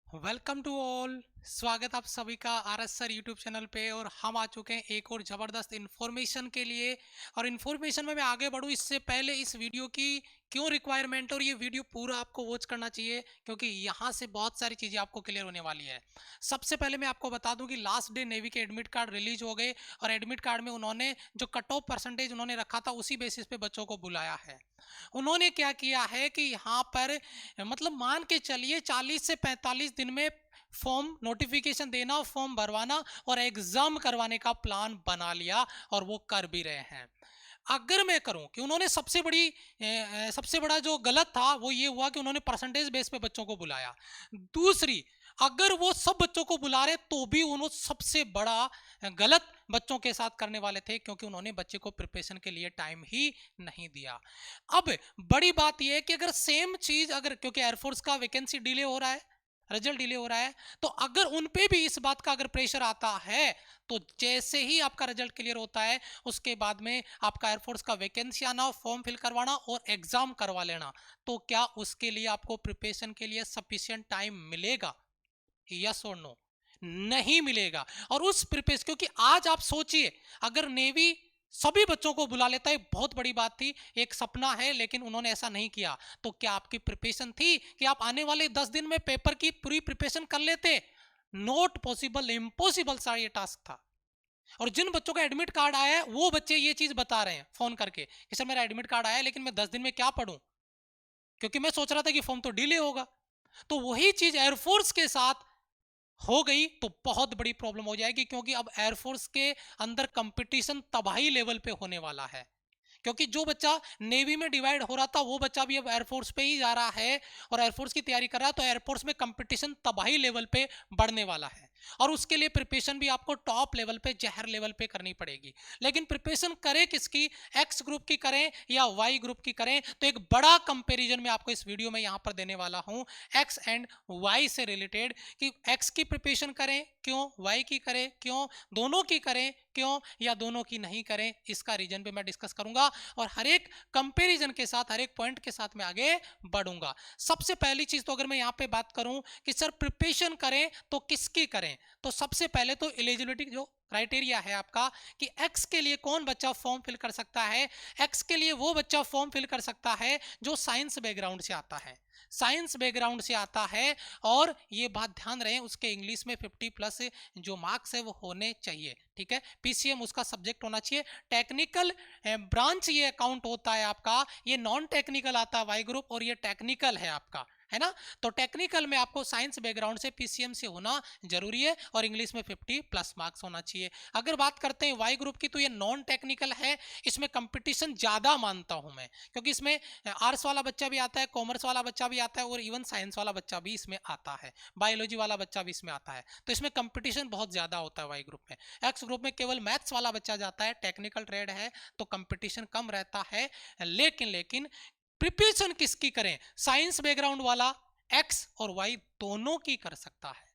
Welcome to all. स्वागत आप सभी का R S sir YouTube channel पे। और हम आ चुके हैं एक और ज़बरदस्त इन्फॉर्मेशन के लिए। और इन्फॉर्मेशन में मैं आगे बढ़ूँ इससे पहले इस वीडियो की क्यों रिक्वायरमेंट, और ये वीडियो पूरा आपको वॉच करना चाहिए क्योंकि यहाँ से बहुत सारी चीज़ें आपको क्लियर होने वाली है। सबसे पहले मैं आपको बता दूं कि लास्ट डे नेवी के एडमिट कार्ड रिलीज हो गए और एडमिट कार्ड में उन्होंने जो कट ऑफ परसेंटेज उन्होंने रखा था उसी बेसिस पे बच्चों को बुलाया है। उन्होंने क्या किया है कि यहाँ पर मतलब मान के चलिए 40 से 45 दिन में फॉर्म नोटिफिकेशन देना, फॉर्म भरवाना और एग्जाम करवाने का प्लान बना लिया और वो कर भी रहे हैं। अगर मैं करूं कि उन्होंने सबसे बड़ा जो गलत था वो ये हुआ कि उन्होंने परसेंटेज बेस पे बच्चों को बुलाया। दूसरी, अगर वो सब बच्चों को बुला रहे तो भी उन्होंने सबसे बड़ा गलत बच्चों के साथ करने वाले थे क्योंकि उन्होंने बच्चे को प्रिपरेशन के लिए टाइम ही नहीं दिया। अब बड़ी बात यह है कि अगर सेम चीज, अगर क्योंकि एयरफोर्स का वैकेंसी डिले हो रहा है, रिजल्ट डिले हो रहा है, तो अगर उन पे भी इस बात का अगर प्रेशर आता है तो जैसे ही आपका रिजल्ट क्लियर होता है उसके बाद में आपका एयरफोर्स का वैकेंसी आना, फॉर्म फिल करवाना और एग्जाम करवा लेना, तो क्या उसके लिए आपको प्रिपरेशन के लिए सफिशिएंट टाइम मिलेगा? यस और नो? नहीं मिलेगा। और उस प्रिपेस, क्योंकि आज आप सोचिए अगर नेवी सभी बच्चों को बुला लेता है, बहुत बड़ी बात थी, एक सपना है, लेकिन उन्होंने ऐसा नहीं किया। तो क्या आपकी प्रिपरेशन थी कि आप आने वाले 10 दिन में पेपर की पूरी प्रिपरेशन कर लेते? नॉट पॉसिबल, इम्पॉसिबल सा ये टास्क था। और जिन बच्चों का एडमिट कार्ड आया है वो बच्चे ये चीज बता रहे हैं फोन करके कि सर मेरा एडमिट कार्ड आया है लेकिन मैं 10 दिन में क्या पढ़ूं, क्योंकि मैं सोच रहा था कि फॉर्म तो डिले होगा। तो वही चीज एयरफोर्स के साथ हो गई तो बहुत बड़ी प्रॉब्लम हो जाएगी, क्योंकि अब एयरफोर्स के अंदर कंपटीशन तबाही लेवल पे होने वाला है। क्योंकि जो बच्चा नेवी में डिवाइड हो रहा था वो बच्चा भी अब एयरफोर्स पे ही जा रहा है और एयरफोर्स की तैयारी कर रहा है, तो एयरफोर्स में कंपटीशन तबाही लेवल पे बढ़ने वाला है। और उसके लिए प्रिपरेशन भी आपको टॉप लेवल पे, जहर लेवल पे करनी पड़ेगी। लेकिन प्रिपरेशन करें किसकी? एक्स ग्रुप की करें या वाई ग्रुप की करें? तो एक बड़ा कंपेरिजन मैं आपको इस वीडियो में यहां पर देने वाला हूं एक्स एंड वाई से रिलेटेड, कि एक्स की प्रिपरेशन करें क्यों, वाई की करें क्यों, दोनों की करें क्यों, या दोनों की नहीं करें, इसका रीजन पे मैं डिस्कस करूंगा और हर एक कंपैरिजन के साथ, हर एक पॉइंट के साथ मैं आगे बढ़ूंगा। सबसे पहली चीज तो अगर मैं यहां पे बात करूं कि सर प्रिपरेशन करें तो किसकी करें, तो सबसे पहले तो एलिजिबिलिटी जो क्राइटेरिया है आपका कि एक्स के लिए कौन बच्चा फॉर्म फिल कर सकता है। एक्स के लिए वो बच्चा फॉर्म फिल कर सकता है जो साइंस बैकग्राउंड से आता है, साइंस बैकग्राउंड से आता है। और ये बात ध्यान रहे उसके इंग्लिश में 50 प्लस जो मार्क्स है वो होने चाहिए, ठीक है। पीसीएम उसका सब्जेक्ट होना चाहिए। टेक्निकल ब्रांच ये अकाउंट होता है आपका, ये नॉन टेक्निकल आता है वाई ग्रुप और ये टेक्निकल है आपका, है ना। तो टेक्निकल में आपको साइंस बैकग्राउंड से पीसीएम से होना जरूरी है और इंग्लिश में 50 प्लस मार्क्स होना चाहिए। अगर बात करते हैं वाई ग्रुप की तो ये नॉन टेक्निकल है, इसमें कंपटीशन ज्यादा मानता हूं मैं, क्योंकि इसमें आर्ट्स वाला बच्चा भी आता है, कॉमर्स वाला बच्चा भी आता है और इवन साइंस वाला बच्चा भी इसमें आता है, बायोलॉजी वाला बच्चा भी इसमें आता है। तो इसमें कंपटीशन बहुत ज्यादा होता है वाई ग्रुप में। एक्स ग्रुप में केवल मैथ्स वाला बच्चा जाता है, टेक्निकल ट्रेड है तो कंपटीशन कम रहता है। लेकिन प्रिपरेशन किसकी करें? साइंस बैकग्राउंड वाला एक्स और वाई दोनों की कर सकता है।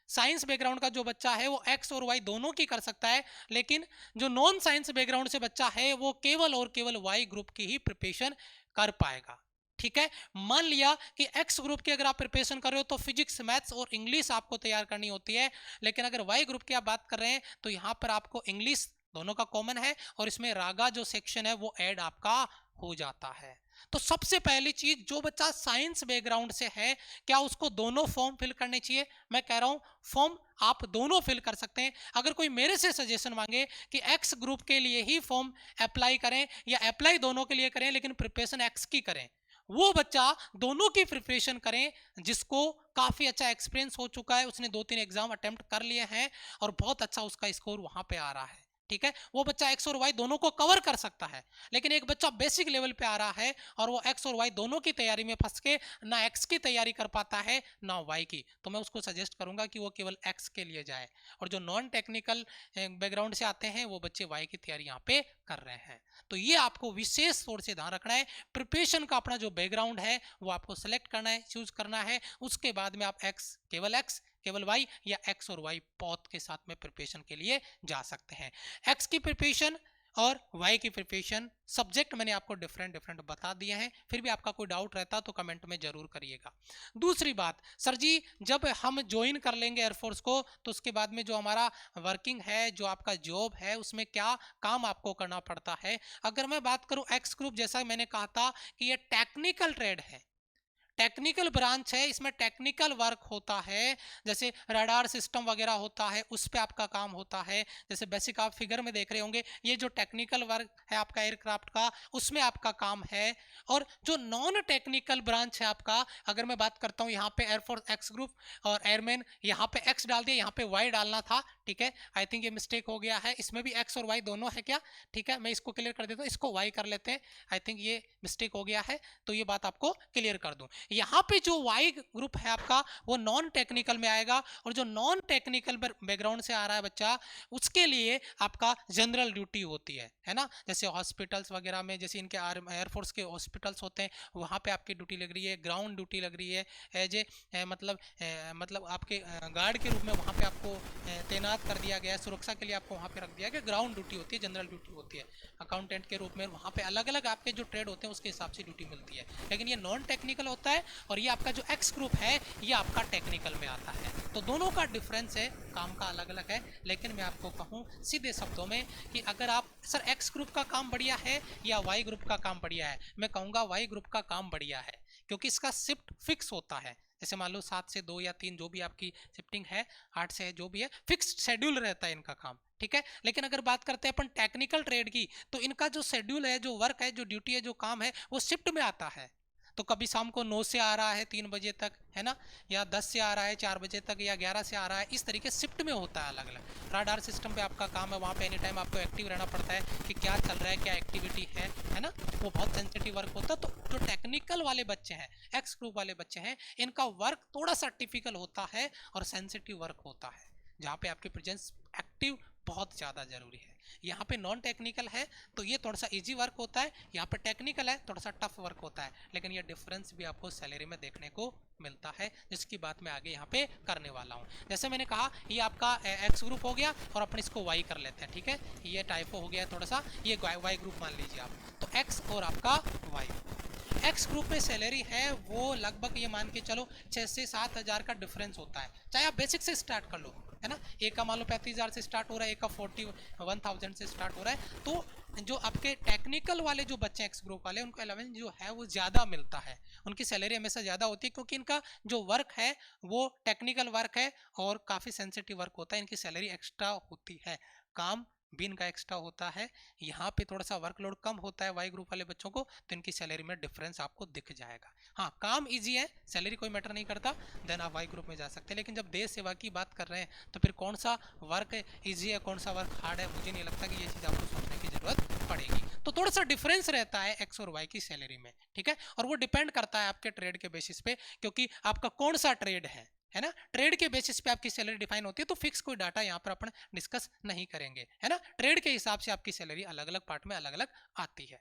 साइंस बैकग्राउंड का जो बच्चा है वो एक्स और वाई दोनों की कर सकता है, लेकिन जो नॉन साइंस बैकग्राउंड से बच्चा है वो केवल और केवल वाई ग्रुप की ही प्रिपरेशन कर पाएगा, ठीक है। मान लिया कि एक्स ग्रुप की अगर आप प्रिपरेशन कर रहे हो तो फिजिक्स, मैथ्स और इंग्लिश आपको तैयार करनी होती है, लेकिन अगर वाई ग्रुप की आप बात कर रहे हैं तो यहां पर आपको इंग्लिश दोनों का कॉमन है और इसमें रागा जो सेक्शन है वो ऐड आपका हो जाता है। तो सबसे पहली चीज, जो बच्चा साइंस बैकग्राउंड से है क्या उसको दोनों फॉर्म फिल करने चाहिए? मैं कह रहा हूं फॉर्म आप दोनों फिल कर सकते हैं। अगर कोई मेरे से सजेशन मांगे कि एक्स ग्रुप के लिए ही फॉर्म अप्लाई करें या अप्लाई दोनों के लिए करें लेकिन प्रिपरेशन एक्स की करें, वो बच्चा दोनों की प्रिपरेशन करें जिसको काफी अच्छा एक्सपीरियंस हो चुका है, उसने 2-3 एग्जाम अटेम्प्ट कर लिए हैं और बहुत अच्छा उसका स्कोर वहां पे आ रहा है, ठीक है। वो बच्चा एक्स और वाई दोनों को कवर कर सकता है। लेकिन एक बच्चा बेसिक लेवल पे आ रहा है और वो एक्स और वाई दोनों की तैयारी में फंस के ना एक्स की तैयारी कर पाता है ना वाई की, तो मैं उसको सजेस्ट करूंगा कि वो केवल एक्स के लिए जाए। और जो नॉन टेक्निकल बैकग्राउंड से आते हैं वो बच्चे वाई की तैयारी यहाँ पे कर रहे हैं। तो ये आपको विशेष तौर से ध्यान रखना है। प्रिपरेशन का अपना जो बैकग्राउंड है वो आपको सेलेक्ट करना है, चूज करना है। उसके बाद में आप एक्स केवल वाई या एक्स और वाई पॉथ के साथ में प्रिपरेशन के लिए जा सकते हैं। एक्स की प्रिपरेशन और वाई की प्रिपरेशन। सब्जेक्ट मैंने आपको डिफरेंट डिफरेंट बता दिए हैं, फिर भी आपका कोई डाउट रहता तो कमेंट में जरूर करिएगा। दूसरी बात, सर जी जब हम ज्वाइन कर लेंगे एयरफोर्स को तो उसके बाद में जो हमारा वर्किंग है, जो आपका जॉब है, उसमें क्या काम आपको करना पड़ता है। अगर मैं बात करूं एक्स ग्रुप, जैसा मैंने कहा था कि ये टेक्निकल ट्रेड है, टेक्निकल ब्रांच है, इसमें टेक्निकल वर्क होता है, जैसे रडार सिस्टम वगैरह होता है उस पे आपका काम होता है। जैसे बेसिक आप फिगर में देख रहे होंगे, ये जो टेक्निकल वर्क है आपका एयरक्राफ्ट का, उसमें आपका काम है। और जो नॉन टेक्निकल ब्रांच है आपका, अगर मैं बात करता हूँ यहाँ पे एयरफोर्स एक्स ग्रुप और एयरमैन, यहाँ पे एक्स डाल दिया, यहाँ पे वाई डालना था, ठीक है। आई थिंक ये मिस्टेक हो गया है, इसमें भी एक्स और वाई दोनों है क्या, ठीक है। मैं इसको क्लियर कर देता हूँ, इसको वाई कर लेते हैं, आई थिंक ये मिस्टेक हो गया है, तो ये बात आपको क्लियर कर दूं। यहाँ पे जो वाई ग्रुप है आपका वो नॉन टेक्निकल में आएगा, और जो नॉन टेक्निकल बैकग्राउंड से आ रहा है बच्चा, उसके लिए आपका जनरल ड्यूटी होती है ना। जैसे हॉस्पिटल्स वगैरह में, जैसे इनके एयरफोर्स के हॉस्पिटल्स होते हैं, वहाँ पे आपकी ड्यूटी लग रही है, ग्राउंड ड्यूटी लग रही है, एज ए मतलब आपके गार्ड के रूप में वहाँ पे आपको तैनात कर दिया गया है, सुरक्षा के लिए आपको वहाँ पे रख दिया गया। ग्राउंड ड्यूटी होती है, जनरल ड्यूटी होती है अकाउंटेंट के रूप में, वहाँ पे अलग अलग आपके जो ट्रेड होते हैं उसके हिसाब से ड्यूटी मिलती है। लेकिन ये नॉन टेक्निकल होता है, और ये आपका जो एक्स ग्रुप है ये आपका टेक्निकल में आता है। तो दोनों का डिफरेंस है, काम का अलग अलग है। लेकिन मैं आपको कहूँ सीधे शब्दों में कि अगर आप सर एक्स ग्रुप का काम बढ़िया है या वाई ग्रुप का काम बढ़िया है, मैं कहूँगा वाई ग्रुप का काम बढ़िया है, क्योंकि इसका शिफ्ट फिक्स होता है। जैसे मान लो 7 से 2 या 3 जो भी आपकी शिफ्टिंग है, 8 से है, जो भी है, फिक्स्ड शेड्यूल रहता है इनका काम, ठीक है। लेकिन अगर बात करते हैं अपन टेक्निकल ट्रेड की, तो इनका जो शेड्यूल है, जो वर्क है, जो ड्यूटी है, जो काम है, वो शिफ्ट में आता है। तो कभी शाम को 9 से आ रहा है 3 बजे तक, है ना, या 10 से आ रहा है 4 बजे तक, या 11 से आ रहा है, इस तरीके शिफ्ट में होता है अलग अलग। राडार सिस्टम पे आपका काम है, वहाँ पे एनी टाइम आपको एक्टिव रहना पड़ता है कि क्या चल रहा है, क्या एक्टिविटी है ना। वो बहुत सेंसिटिव वर्क होता है। तो जो टेक्निकल वाले बच्चे हैं, एक्स ग्रुप वाले बच्चे हैं, इनका वर्क थोड़ा सा टिपिकल होता है और सेंसिटिव वर्क होता है, जहाँ पे आपकी प्रेजेंस एक्टिव बहुत ज़्यादा जरूरी है। यहाँ पे नॉन टेक्निकल है तो ये थोड़ा सा इजी वर्क होता है, यहाँ पे टेक्निकल है थोड़ा सा टफ वर्क होता है। लेकिन ये डिफरेंस भी आपको सैलरी में देखने को मिलता है, जिसकी बात मैं आगे यहाँ पे करने वाला हूँ। जैसे मैंने कहा ये आपका एक्स ग्रुप हो गया, और अपन इसको वाई कर लेते हैं, ठीक है। ये टाइपो हो गया थोड़ा सा, ये वाई ग्रुप मान लीजिए आप। तो एक्स और आपका वाई, एक्स ग्रुप में सैलरी है वो लगभग ये मान के चलो 6 से 7 हज़ार का डिफरेंस होता है, चाहे आप बेसिक से स्टार्ट कर लो, है ना। एक का मान लो 35,000 से स्टार्ट हो रहा है, एक का 41,000 से स्टार्ट हो रहा है। तो जो आपके टेक्निकल वाले जो बच्चे एक्स ग्रुप वाले, उनको अलाउंस जो है वो ज़्यादा मिलता है, उनकी सैलरी हमेशा ज़्यादा होती है, क्योंकि इनका जो वर्क है वो टेक्निकल वर्क है और काफ़ी सेंसिटिव वर्क होता है, इनकी सैलरी एक्स्ट्रा होती है, काम भी इनका एक्स्ट्रा होता है। यहाँ पे थोड़ा सा वर्कलोड कम होता है वाई ग्रुप वाले बच्चों को, तो इनकी सैलरी में डिफरेंस आपको दिख जाएगा। हाँ, काम इजी है, सैलरी कोई मैटर नहीं करता, देन आप वाई ग्रुप में जा सकते हैं। लेकिन जब देश सेवा की बात कर रहे हैं तो फिर कौन सा वर्क इजी है, कौन सा वर्क हार्ड है, मुझे नहीं लगता कि ये चीज़ आपको सोचने की जरूरत पड़ेगी। तो थोड़ा सा डिफरेंस रहता है एक्स और वाई की सैलरी में, ठीक है। और वो डिपेंड करता है आपके ट्रेड के बेसिस पे, क्योंकि आपका कौन सा ट्रेड है ना। ट्रेड के बेसिस पे आपकी सैलरी डिफाइन होती है, तो फिक्स कोई डाटा यहाँ पर अपन डिस्कस नहीं करेंगे, है ना। ट्रेड के हिसाब से आपकी सैलरी अलग अलग पार्ट में अलग अलग आती है।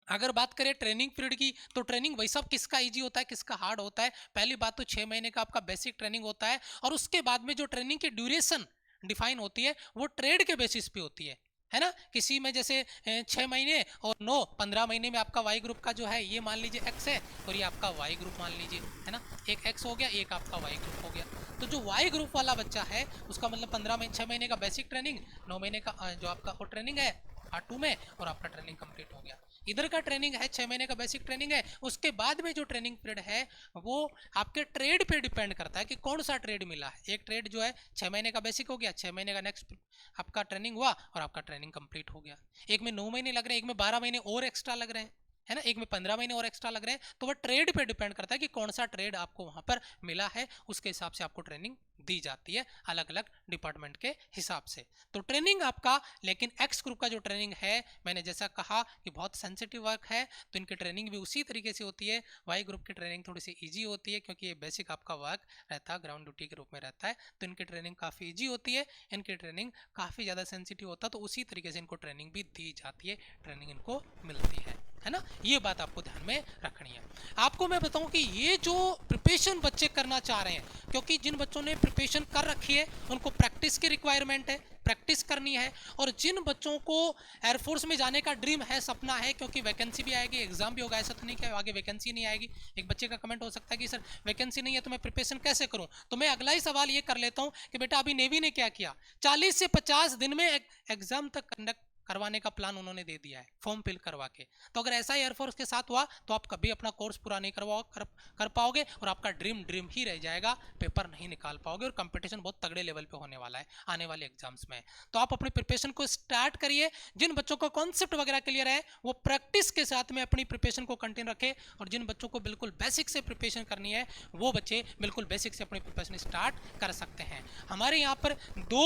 अगर बात करें ट्रेनिंग पीरियड की, तो ट्रेनिंग वही सब किसका इजी होता है, किसका हार्ड होता है। पहली बात तो 6 महीने का आपका बेसिक ट्रेनिंग होता है, और उसके बाद में जो ट्रेनिंग की ड्यूरेशन डिफाइन होती है वो ट्रेड के बेसिस पे होती है ना। किसी में जैसे 6 महीने और 15 महीने में आपका वाई ग्रुप का जो है ये मान लीजिए एक्स है, और ये आपका वाई ग्रुप मान लीजिए, है ना। एक एक्स हो गया, एक आपका वाई ग्रुप हो गया। तो जो वाई ग्रुप वाला बच्चा है उसका मतलब 6 महीने का बेसिक ट्रेनिंग, 9 महीने का जो आपका वो ट्रेनिंग है पार्ट 2 में, और आपका ट्रेनिंग कंप्लीट हो गया। इधर का ट्रेनिंग है 6 महीने का बेसिक ट्रेनिंग है, उसके बाद में जो ट्रेनिंग पीरियड है वो आपके ट्रेड पे डिपेंड करता है कि कौन सा ट्रेड मिला है। एक ट्रेड जो है 6 महीने का बेसिक हो गया, 6 महीने का नेक्स्ट आपका ट्रेनिंग हुआ और आपका ट्रेनिंग कंप्लीट हो गया। एक में 9 महीने लग रहे हैं, एक में 12 महीने और एक्स्ट्रा लग रहे हैं, है ना। एक में 15 महीने और एक्स्ट्रा लग रहे हैं। तो वह ट्रेड पे डिपेंड करता है कि कौन सा ट्रेड आपको वहां पर मिला है, उसके हिसाब से आपको ट्रेनिंग दी जाती है अलग अलग डिपार्टमेंट के हिसाब से। तो ट्रेनिंग आपका, लेकिन एक्स ग्रुप का जो ट्रेनिंग है मैंने जैसा कहा कि बहुत सेंसिटिव वर्क है, तो इनकी ट्रेनिंग भी उसी तरीके से होती है। वाई ग्रुप की ट्रेनिंग थोड़ी सी ईजी होती है, क्योंकि ये बेसिक आपका वर्क रहता है, ग्राउंड ड्यूटी के रूप में रहता है, तो इनकी ट्रेनिंग काफ़ी ईजी होती है। इनकी ट्रेनिंग काफ़ी ज़्यादा सेंसिटिव होता है, तो उसी तरीके से इनको ट्रेनिंग भी दी जाती है, ट्रेनिंग इनको मिलती है ना। ये बात आपको ध्यान में रखनी है। आपको मैं बताऊं कि ये जो प्रिपरेशन बच्चे करना चाह रहे हैं, क्योंकि जिन बच्चों ने प्रिपरेशन कर रखी है उनको प्रैक्टिस की रिक्वायरमेंट है, प्रैक्टिस करनी है। और जिन बच्चों को एयरफोर्स में जाने का ड्रीम है, सपना है, क्योंकि वैकेंसी भी आएगी, एग्जाम भी होगा, ऐसा तो नहीं कि आगे वैकेंसी नहीं आएगी। एक बच्चे का कमेंट हो सकता है कि सर वैकेंसी नहीं है तो मैं प्रिपरेशन कैसे करूं। तो मैं अगला ही सवाल ये कर लेता हूं कि बेटा अभी नेवी ने क्या किया, 40 से 50 दिन में एग्जाम तक कंडक्ट करवाने का प्लान उन्होंने दे दिया है, फॉर्म फिल करवा के। तो अगर ऐसा ही एयरफोर्स के साथ हुआ तो आप कभी अपना कोर्स पूरा नहीं कर पाओगे और आपका ड्रीम ही रह जाएगा, पेपर नहीं निकाल पाओगे और कंपटीशन बहुत तगड़े लेवल पे होने वाला है आने वाले एग्जाम्स में। तो आप अपनी प्रिपरेशन को स्टार्ट करिए। जिन बच्चों को कॉन्सेप्ट वगैरह क्लियर है वो प्रैक्टिस के साथ में अपनी प्रिपरेशन को कंटिन्यू रखे, और जिन बच्चों को बिल्कुल बेसिक से प्रिपरेशन करनी है वो बच्चे बिल्कुल बेसिक से अपनी प्रिपरेशन स्टार्ट कर सकते हैं। हमारे यहाँ पर 2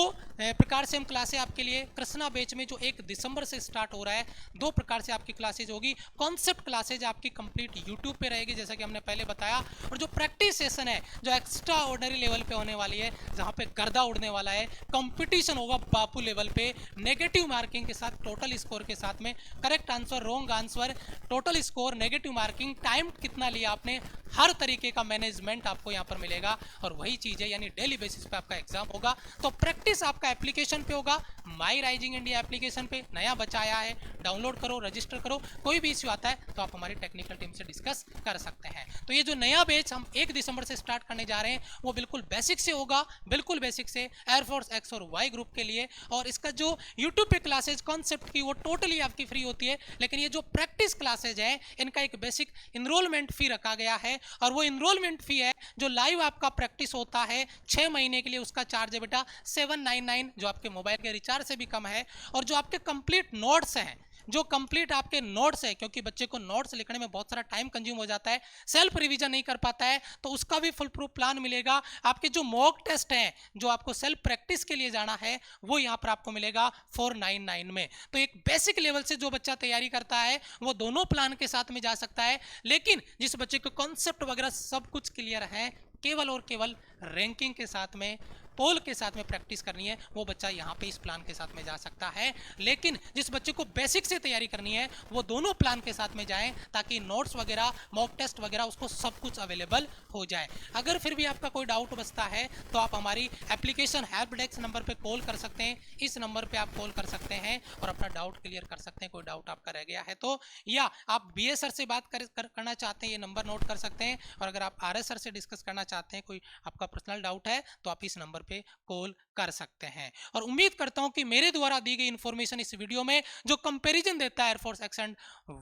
प्रकार से हम क्लासें आपके लिए कृष्णा बैच में जो 1 दिसंबर से स्टार्ट हो रहा है, 2 प्रकार से आपकी क्लासेज होगी। कॉन्सेप्ट क्लासेज आपकी कंप्लीट यूट्यूब पे रहेगी जैसा कि हमने पहले बताया, और जो प्रैक्टिस सेशन है जो एक्स्ट्रा ऑर्डिनरी लेवल पे होने वाली है, जहां पे गर्दा उड़ने वाला है, कंपटीशन होगा बापू लेवल पे, नेगेटिव मार्किंग के साथ, टोटल स्कोर के साथ में, correct answer, wrong answer, total score, negative marking, time कितना लिया आपने, हर तरीके का मैनेजमेंट आपको यहाँ पर मिलेगा। और वही चीज है, यानी डेली बेसिस पे आपका एग्जाम होगा। तो प्रैक्टिस आपका एप्लीकेशन पे होगा, माई राइजिंग इंडिया एप्लीकेशन पे नया बच्चा आया है, डाउनलोड करो, रजिस्टर करो। कोई भी इश्यू आता है तो आप हमारी टेक्निकल टीम से डिस्कस कर सकते हैं। तो ये जो नया बैच हम 1 दिसंबर से स्टार्ट करने जा रहे हैं वो बिल्कुल बेसिक से होगा, बिल्कुल बेसिक से एयरफोर्स एक्स और वाई ग्रुप के लिए। और इसका जो यूट्यूब पे क्लासेज कॉन्सेप्ट की वो टोटली आपकी फ्री होती है, लेकिन ये जो प्रैक्टिस क्लासेज है इनका एक बेसिक इनरोलमेंट फी रखा गया है, और वो इनरोलमेंट फी है जो लाइव आपका प्रैक्टिस होता है 6 महीने के लिए, उसका चार्ज है बेटा 799, जो आपके मोबाइल के रिचार्ज से भी कम है। और जो आपके कंप्लीट नोट्स हैं, जो कंप्लीट आपके नोट्स है, क्योंकि बच्चे को नोट्स लिखने में बहुत सारा टाइम कंज्यूम हो जाता है, सेल्फ रिवीजन नहीं कर पाता है, तो उसका भी फुल प्रूफ प्लान मिलेगा। आपके जो मॉक टेस्ट हैं जो आपको सेल्फ प्रैक्टिस के लिए जाना है वो यहाँ पर आपको मिलेगा 499 में। तो एक बेसिक लेवल से जो बच्चा तैयारी करता है वो दोनों प्लान के साथ में जा सकता है, लेकिन जिस बच्चे को कॉन्सेप्ट वगैरह सब कुछ क्लियर है, केवल और केवल रैंकिंग के साथ में, पोल के साथ में प्रैक्टिस करनी है, वो बच्चा यहाँ पे इस प्लान के साथ में जा सकता है। लेकिन जिस बच्चे को बेसिक से तैयारी करनी है वो दोनों प्लान के साथ में जाएं, ताकि नोट्स वगैरह, मॉक टेस्ट वगैरह, उसको सब कुछ अवेलेबल हो जाए। अगर फिर भी आपका कोई डाउट बचता है तो आप हमारी एप्लीकेशन हेल्प डेस्क नंबर पर कॉल कर सकते हैं। इस नंबर पर आप कॉल कर सकते हैं और अपना डाउट क्लियर कर सकते हैं, कोई डाउट आपका रह गया है तो। या आप BA सर से बात करना चाहते हैं, ये नंबर नोट कर सकते हैं। और अगर आप RS सर से डिस्कस करना चाहते हैं, कोई आपका पर्सनल डाउट है, तो आप इस नंबर पे कॉल कर सकते हैं। और उम्मीद करता हूं कि मेरे द्वारा दी गई इंफॉर्मेशन इस वीडियो में जो कंपैरिजन देता है एयरफोर्स एक्स एंड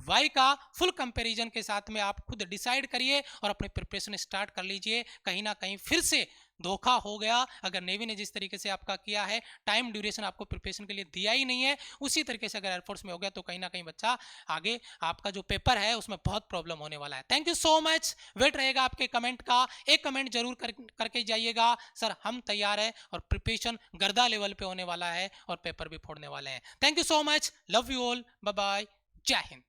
वाई का, फुल कंपैरिजन के साथ में आप खुद डिसाइड करिए और अपनी प्रिपरेशन स्टार्ट कर लीजिए। कहीं ना कहीं फिर से धोखा हो गया, अगर नेवी ने जिस तरीके से आपका किया है, टाइम ड्यूरेशन आपको प्रिपरेशन के लिए दिया ही नहीं है, उसी तरीके से अगर एयरफोर्स में हो गया तो कहीं ना कहीं बच्चा आगे आपका जो पेपर है उसमें बहुत प्रॉब्लम होने वाला है। Thank you so much, wait रहेगा आपके कमेंट का, एक कमेंट जरूर करके जाइएगा, सर हम तैयार है और प्रिपरेशन गर्दा लेवल पे होने वाला है और पेपर भी फोड़ने वाले हैं। Thank you so much, love you all, bye bye, Jai Hind.